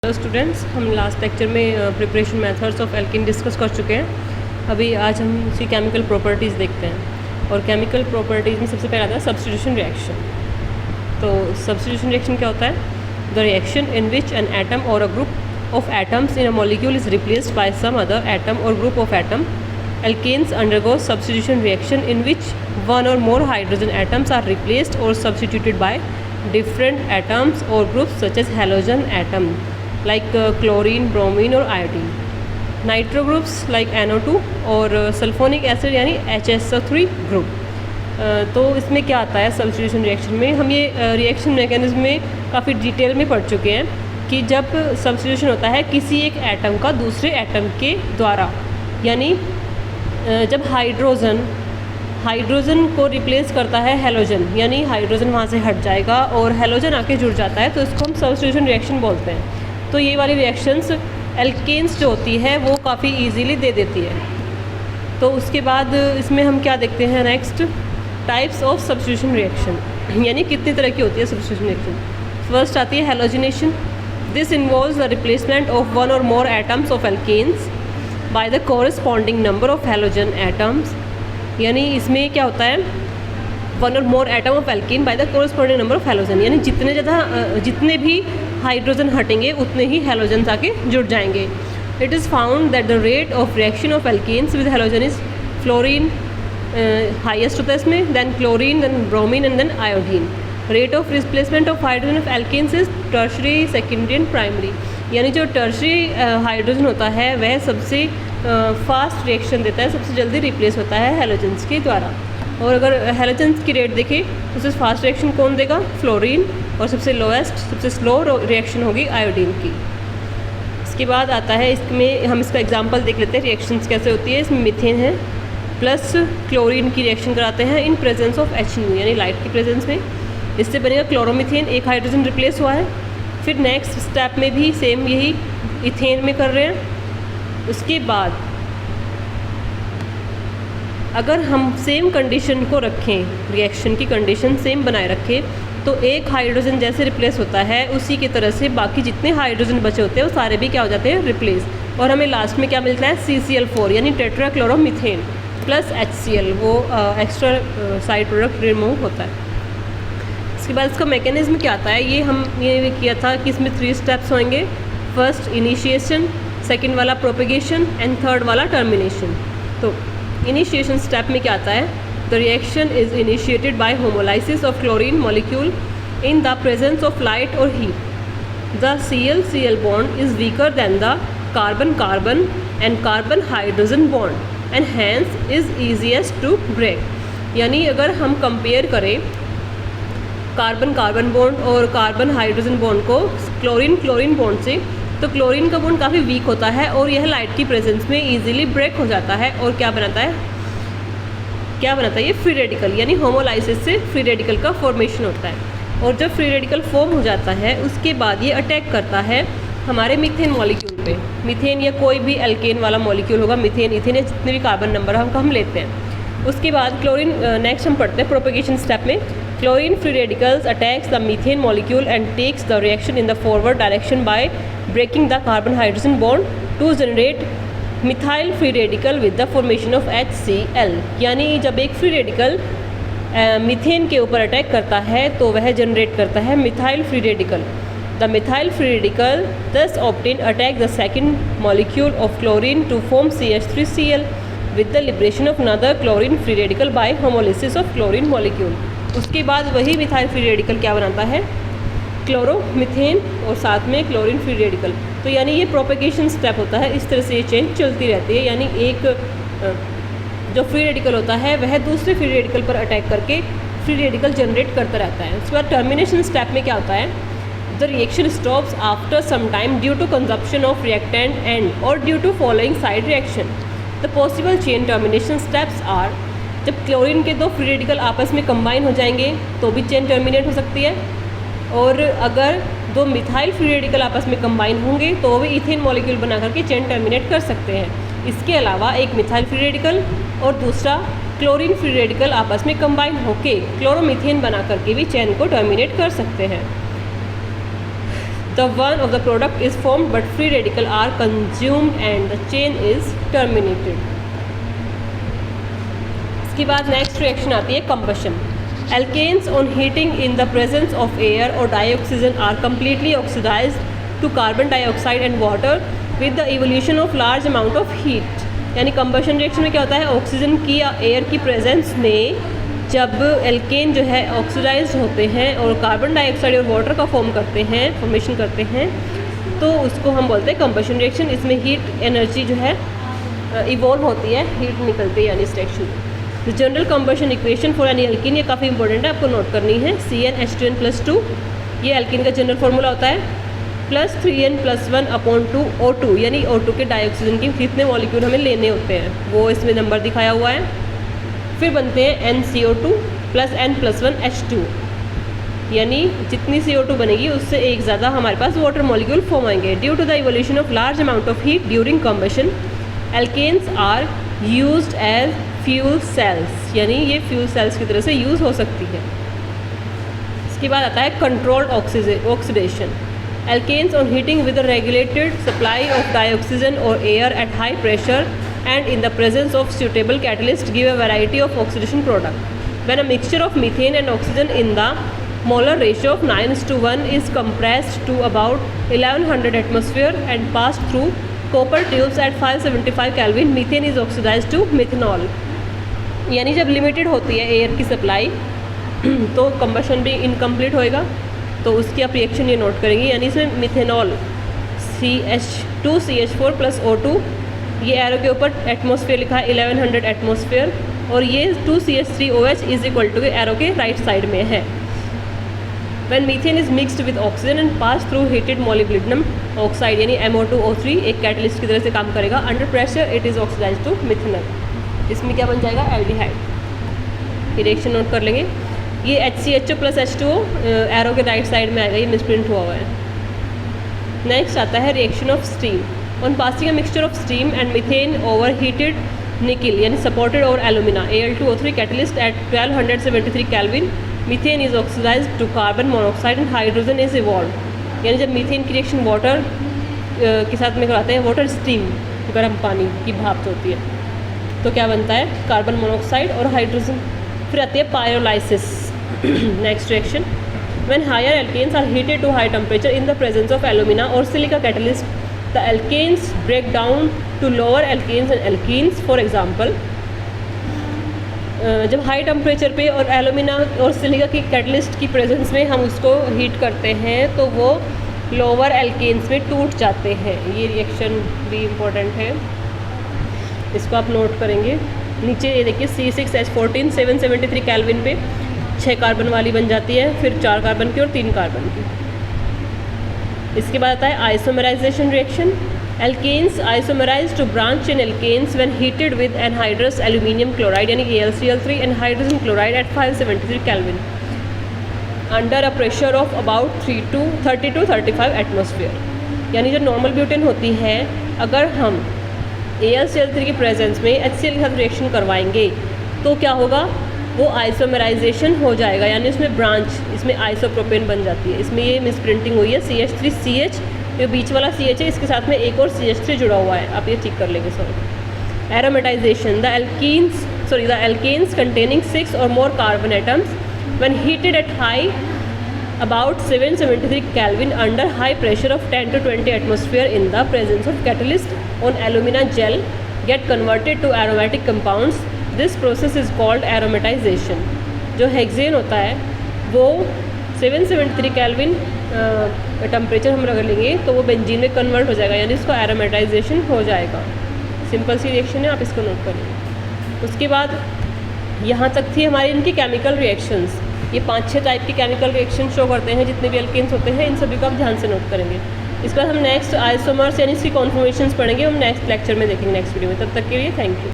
Hello students, हम last lecture में preparation methods of alkene discuss कर चुके हैं। अभी आज हम उसकी केमिकल प्रॉपर्टीज़ देखते हैं और केमिकल प्रॉपर्टीज़ में सबसे पहले आता है सब्स्टिट्यूशन रिएक्शन। तो सब्स्टिट्यूशन रिएक्शन क्या होता है? The reaction in which an atom और a group of atoms in a molecule is replaced by some other atom और group of atom. Alkanes undergo substitution reaction in which one और more hydrogen atoms are replaced और substituted by different atoms or groups such as halogen atom like chlorine, bromine और iodine. Nitro groups like NO2 और sulphonic acid यानी HSO3 group. तो इसमें क्या आता है सब्स्टिट्यूशन रिएक्शन में? हम ये रिएक्शन मैकेनिज्म में काफ़ी डिटेल में पढ़ चुके हैं कि जब सब्स्टिट्यूशन होता है किसी एक एटम का दूसरे एटम के द्वारा, यानी जब हाइड्रोजन को रिप्लेस करता है हेलोजन, यानी हाइड्रोजन वहाँ से हट जाएगा और हेलोजन आके जुड़ जाता है, तो इसको हम सब्स्टिट्यूशन रिएक्शन बोलते हैं। तो ये वाली रिएक्शंस एल्केन्स जो होती है वो काफ़ी इजीली दे देती है। तो उसके बाद इसमें हम क्या देखते हैं next, types of substitution reaction, यानी कितनी तरह की होती है सब्स्टिट्यूशन रिएक्शन। फर्स्ट आती है halogenation. This involves the replacement of one और more atoms of alkanes by the corresponding number of halogen atoms, यानी इसमें क्या होता है, वन और more atom of alkene by the corresponding number of halogen, यानी जितने भी हाइड्रोजन हटेंगे उतने ही हेलोजन आके जुड़ जाएंगे। It is found that the rate of reaction of alkanes with halogen is fluorine highest होता है इसमें, then chlorine, then bromine and then iodine. Rate of replacement of hydrogen of alkanes is tertiary, secondary and primary, यानी जो tertiary hydrogen होता है वह सबसे fast reaction देता है, सबसे जल्दी रिप्लेस होता है हेलोजन्स के द्वारा। और अगर हेलोजन्स की रेट देखें तो सबसे फास्ट रिएक्शन कौन देगा? फ्लोरीन, और सबसे लोएस्ट, सबसे स्लो रिएक्शन होगी आयोडीन की। इसके बाद आता है, इसमें हम इसका एग्जांपल देख लेते हैं रिएक्शंस कैसे होती है। इसमें मीथेन है प्लस क्लोरीन की रिएक्शन कराते हैं इन प्रेजेंस ऑफ HNO, यानी लाइट की प्रेजेंस में। इससे बनेगा क्लोरोमीथेन, एक हाइड्रोजन रिप्लेस हुआ है। फिर नेक्स्ट स्टेप में भी सेम यही इथेन में कर रहे हैं। उसके बाद अगर हम सेम कंडीशन को रखें, रिएक्शन की कंडीशन सेम बनाए रखें, तो एक हाइड्रोजन जैसे रिप्लेस होता है उसी की तरह से बाकी जितने हाइड्रोजन बचे होते हैं वो सारे भी क्या हो जाते हैं? रिप्लेस। और हमें लास्ट में क्या मिलता है? CCl4, यानी टेट्राक्लोरोमीथेन प्लस HCl, वो एक्स्ट्रा साइड प्रोडक्ट रिमूव होता है। इसके बाद इसका मैकेनिज्म क्या आता है, ये किया था कि इसमें 3 स्टेप्स होंगे। फर्स्ट इनिशिएशन, सेकेंड वाला प्रोपेगेशन एंड थर्ड वाला टर्मिनेशन। तो इनिशिएशन स्टेप में क्या आता है? The reaction is initiated by homolysis of chlorine molecule in the presence of light और heat. The Cl-Cl bond is weaker than the carbon carbon and carbon hydrogen bond and hence is easiest to break. यानी अगर हम compare करें carbon carbon bond और carbon hydrogen bond को chlorine bond से, तो chlorine का बॉन्ड काफ़ी वीक होता है और यह लाइट की प्रेजेंस में इजीली ब्रेक हो जाता है और क्या बनाता है ये फ्री रेडिकल, यानी होमोलाइसिस से फ्री रेडिकल का फॉर्मेशन होता है। और जब फ्री रेडिकल फॉर्म हो जाता है उसके बाद ये अटैक करता है हमारे मीथेन मॉलिक्यूल पे। मीथेन या कोई भी एल्केन वाला मॉलिक्यूल होगा, मीथेन, इथेन या जितने भी कार्बन नंबर हम लेते हैं। उसके बाद क्लोरीन, नेक्स्ट हम पढ़ते हैं प्रोपेगेशन स्टेप में। Chlorine free radicals attacks the methane molecule and takes the reaction in the forward direction by breaking the carbon hydrogen bond to generate methyl free radical with the formation of HCl। यानी जब एक free radical methane के ऊपर attack करता है तो वह generate करता है methyl free radical. The methyl free radical thus obtain attack the second molecule of chlorine to form CH3Cl with the liberation of another chlorine free radical by homolysis of chlorine molecule। उसके बाद वही methyl free radical क्या बनाता है? Chloromethane और साथ में chlorine free radical. तो यानी ये प्रोपेगेशन स्टेप होता है, इस तरह से ये चेंज चलती रहती है। यानी एक जो फ्री रेडिकल होता है वह दूसरे फ्री रेडिकल पर अटैक करके फ्री रेडिकल जनरेट करता रहता है। उसके बाद टर्मिनेशन स्टेप में क्या होता है? The reaction stops after some time due to consumption of reactant and और due to following side reaction. The possible chain termination steps are, जब क्लोरीन के 2 फ्री रेडिकल आपस में कंबाइन हो जाएंगे तो भी चेन टर्मिनेट हो सकती है, और अगर 2 मिथाइल फ्री रेडिकल आपस में कंबाइन होंगे तो भी इथेन मॉलिक्यूल बना करके चेन टर्मिनेट कर सकते हैं। इसके अलावा एक मिथाइल फ्री रेडिकल और दूसरा क्लोरीन फ्री रेडिकल आपस में कंबाइन होके क्लोरोमीथेन बना करके भी चेन को टर्मिनेट कर सकते हैं। the one of the product is formed but free radical are consumed and the chain is terminated. इसके बाद नेक्स्ट रिएक्शन आती है combustion. Alkanes on heating in the presence of air or dioxygen are completely oxidized to carbon dioxide and water with the evolution of large amount of heat. यानी combustion reaction में क्या होता है, oxygen की या air की presence में जब एल्केन जो है ऑक्सीडाइज होते हैं और कार्बन डाइऑक्साइड और वाटर का फॉर्मेशन करते हैं, तो उसको हम बोलते हैं कंबशन रिएक्शन. इसमें हीट एनर्जी जो है इवॉल्व होती है, हीट निकलती है यानी इस रिएक्शन में. General combustion equation for any alkene, ये काफ़ी इंपॉर्टेंट है, आपको नोट करनी है. CnH2n+2 ये एल्कीन का जनरल फार्मूला होता है, प्लस 3n+1/2 O2, यानी O2 के डाइऑक्सीजन की कितने मॉलिक्यूल हमें लेने होते हैं वो इसमें नंबर दिखाया हुआ है. फिर बनते हैं NCO2 प्लस n+1 H2, यानी जितनी CO2 बनेगी उससे एक ज़्यादा हमारे पास वाटर मॉलिक्यूल फॉर्म आएंगे. Due to the evolution of large amount of heat during combustion, alkanes are used as fuel cells, यानी ये फ्यूल सेल्स की तरह से यूज़ हो सकती है. इसके बाद आता है controlled oxidation. Alkanes on heating with a regulated supply of dioxygen or air at high pressure and in the presence of suitable catalyst give a variety of oxidation product. When a mixture of methane and oxygen in the molar ratio of 9:1 is compressed to about 1100 atmosphere and passed through copper tubes at 575 Kelvin, methane is oxidized to methanol. यानी जब limited होती है air की supply तो combustion भी incomplete होएगा, तो उसकी आप रिएक्शन ये नोट करेंगे. यानी इसमें मिथेनॉल CH2CH4 प्लस O2, ये एरो के ऊपर एटमॉस्फेयर लिखा है 1100 एटमॉस्फेयर, और ये 2CH3OH is equal to arrow के राइट साइड में है. When methane is mixed with oxygen and pass through heated molybdenum oxide यानी MO2O3 एक कैटलिस्ट की तरह से काम करेगा. Under pressure it is oxidize to methanol. इसमें क्या बन जाएगा, एल्डिहाइड. रिएक्शन नोट कर लेंगे. ये HCHO प्लस H2O एरो के राइट साइड में आएगा, ये मिसप्रिंट हुआ हुआ है. नेक्स्ट आता है reaction of steam. On passing a mixture of steam and methane over heated nickel यानी सपोर्टेड और alumina Al2O3 catalyst at 1273 Kelvin, methane is oxidise to carbon monoxide and hydrogen is evolve. यानी जब methane की reaction water के साथ में कराते हैं, वाटर स्टीम गर्म पानी की भाप होती है, तो क्या बनता है, कार्बन मोनोऑक्साइड और हाइड्रोजन. फिर आती है pyrolysis. Next reaction. When higher alkanes are heated to high temperature in the presence of alumina और silica catalyst, the alkanes break down to lower alkanes and alkenes. For example, जब high temperature पे और alumina और silica की catalyst की presence में हम उसको हीट करते हैं तो वो लोअर एल्केन्स में टूट जाते हैं. ये रिएक्शन भी इम्पोर्टेंट है, इसको आप नोट करेंगे. नीचे ये देखिए C6H14 773 Kelvin पे 6 कार्बन वाली बन जाती है, फिर 4 कार्बन की और 3 कार्बन की. इसके बाद आता है isomerisation reaction. Alkanes isomerise to branch in alkanes when heated with anhydrous aluminium chloride यानी AlCl3 and hydrogen chloride at 573 Kelvin under a pressure of about 30 to 35 atmosphere. यानी जो नॉर्मल ब्यूटेन होती है, अगर हम AlCl3 की प्रेजेंस में HCl के साथ रिएक्शन करवाएंगे तो क्या होगा, वो आइसोमराइजेशन हो जाएगा, यानी उसमें ब्रांच, इसमें आइसोप्रोपेन बन जाती है. इसमें ये मिसप्रिंटिंग हुई है, CH3CH ये बीच वाला CH है, इसके साथ में एक और CH3 जुड़ा हुआ है, आप ये चेक कर लेंगे. Sorry. Aromatisation. The alkanes containing 6 or more carbon atoms when heated at high about 773 Kelvin under high pressure of 10 to 20 atmosphere in the presence of catalyst on alumina gel get converted to aromatic compounds. This process is called aromatization. जो hexane होता है वो 773 Kelvin temperature हम अगर लेंगे तो वो benzene में कन्वर्ट हो जाएगा, यानी इसको एरोमेटाइजेशन हो जाएगा. सिंपल सी रिएक्शन है, आप इसको नोट करें. उसके बाद यहाँ तक थी हमारी इनकी केमिकल रिएक्शंस. ये 5-6 टाइप की केमिकल रिएक्शन शो करते हैं, जितने भी एल्केन्स होते हैं इन सभी को आप ध्यान से नोट करेंगे. इसके बाद हम नेक्स्ट आइसोमर्स यानी इसकी कॉन्फॉर्मेशंस पढ़ेंगे, हम नेक्स्ट लेक्चर में देखेंगे, नेक्स्ट वीडियो में. तब तक के लिए थैंक यू.